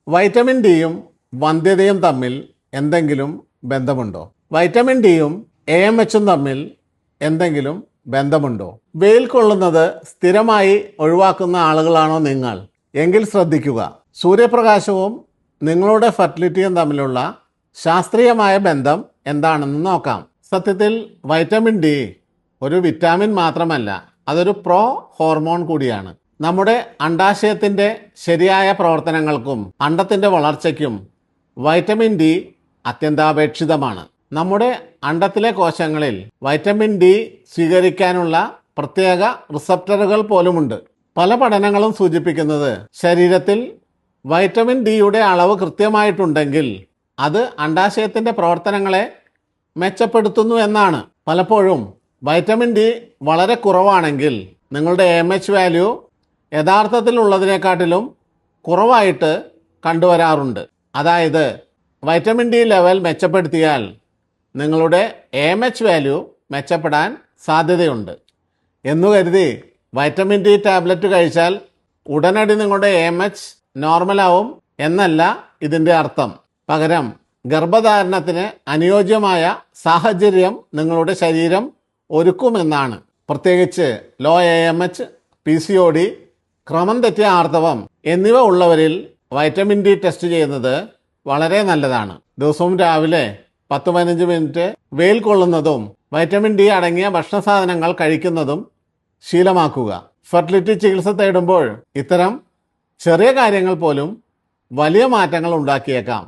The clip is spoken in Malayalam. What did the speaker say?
വൈറ്റമിൻ ഡിയും വന്ധ്യതയും തമ്മിൽ എന്തെങ്കിലും ബന്ധമുണ്ടോ? വൈറ്റമിൻ ഡിയും AMHും തമ്മിൽ എന്തെങ്കിലും ബന്ധമുണ്ടോ? വെയിൽ കൊള്ളുന്നത് സ്ഥിരമായി ഒഴിവാക്കുന്ന ആളുകളാണോ നിങ്ങൾ? എങ്കിൽ ശ്രദ്ധിക്കുക. സൂര്യപ്രകാശവും നിങ്ങളുടെ ഫെർട്ടിലിറ്റിയും തമ്മിലുള്ള ശാസ്ത്രീയമായ ബന്ധം എന്താണെന്ന് നോക്കാം. സത്യത്തിൽ വൈറ്റമിൻ ഡി ഒരു വിറ്റാമിൻ മാത്രമല്ല, അതൊരു പ്രോ ഹോർമോൺ കൂടിയാണ്. നമ്മുടെ അണ്ഡാശയത്തിൻ്റെ ശരിയായ പ്രവർത്തനങ്ങൾക്കും അണ്ഡത്തിൻ്റെ വളർച്ചയ്ക്കും വൈറ്റമിൻ ഡി അത്യന്താപേക്ഷിതമാണ്. നമ്മുടെ അണ്ഡത്തിലെ കോശങ്ങളിൽ വൈറ്റമിൻ ഡി സ്വീകരിക്കാനുള്ള പ്രത്യേക റിസപ്റ്ററുകൾ പോലുമുണ്ട്. പല പഠനങ്ങളും സൂചിപ്പിക്കുന്നത് ശരീരത്തിൽ വൈറ്റമിൻ ഡിയുടെ അളവ് കൃത്യമായിട്ടുണ്ടെങ്കിൽ അത് അണ്ഡാശയത്തിൻ്റെ പ്രവർത്തനങ്ങളെ മെച്ചപ്പെടുത്തുന്നു എന്നാണ്. പലപ്പോഴും വൈറ്റമിൻ ഡി വളരെ കുറവാണെങ്കിൽ നിങ്ങളുടെ AMH വാല്യൂ യഥാർത്ഥത്തിലുള്ളതിനെക്കാട്ടിലും കുറവായിട്ട് കണ്ടുവരാറുണ്ട്. അതായത് വൈറ്റമിൻ ഡി ലെവൽ മെച്ചപ്പെടുത്തിയാൽ നിങ്ങളുടെ AMH വാല്യൂ മെച്ചപ്പെടാൻ സാധ്യതയുണ്ട് എന്നു കരുതി വൈറ്റമിൻ ഡി ടാബ്ലറ്റ് കഴിച്ചാൽ ഉടനടി നിങ്ങളുടെ AMH നോർമലാവും എന്നല്ല ഇതിൻ്റെ അർത്ഥം. പകരം ഗർഭധാരണത്തിന് അനുയോജ്യമായ സാഹചര്യം നിങ്ങളുടെ ശരീരം ഒരുക്കുമെന്നാണ്. പ്രത്യേകിച്ച് ലോ AMH, PCOD, ക്രമം തെറ്റിയ ആർത്തവം എന്നിവ ഉള്ളവരിൽ വൈറ്റമിൻ ഡി ടെസ്റ്റ് ചെയ്യുന്നത് വളരെ നല്ലതാണ്. ദിവസവും രാവിലെ 10-15 മിനിറ്റ് വെയിൽ കൊള്ളുന്നതും വൈറ്റമിൻ ഡി അടങ്ങിയ ഭക്ഷണ സാധനങ്ങൾ കഴിക്കുന്നതും ശീലമാക്കുക. ഫെർട്ടിലിറ്റി ചികിത്സ തേടുമ്പോൾ ഇത്തരം ചെറിയ കാര്യങ്ങൾ പോലും വലിയ മാറ്റങ്ങൾ ഉണ്ടാക്കിയേക്കാം.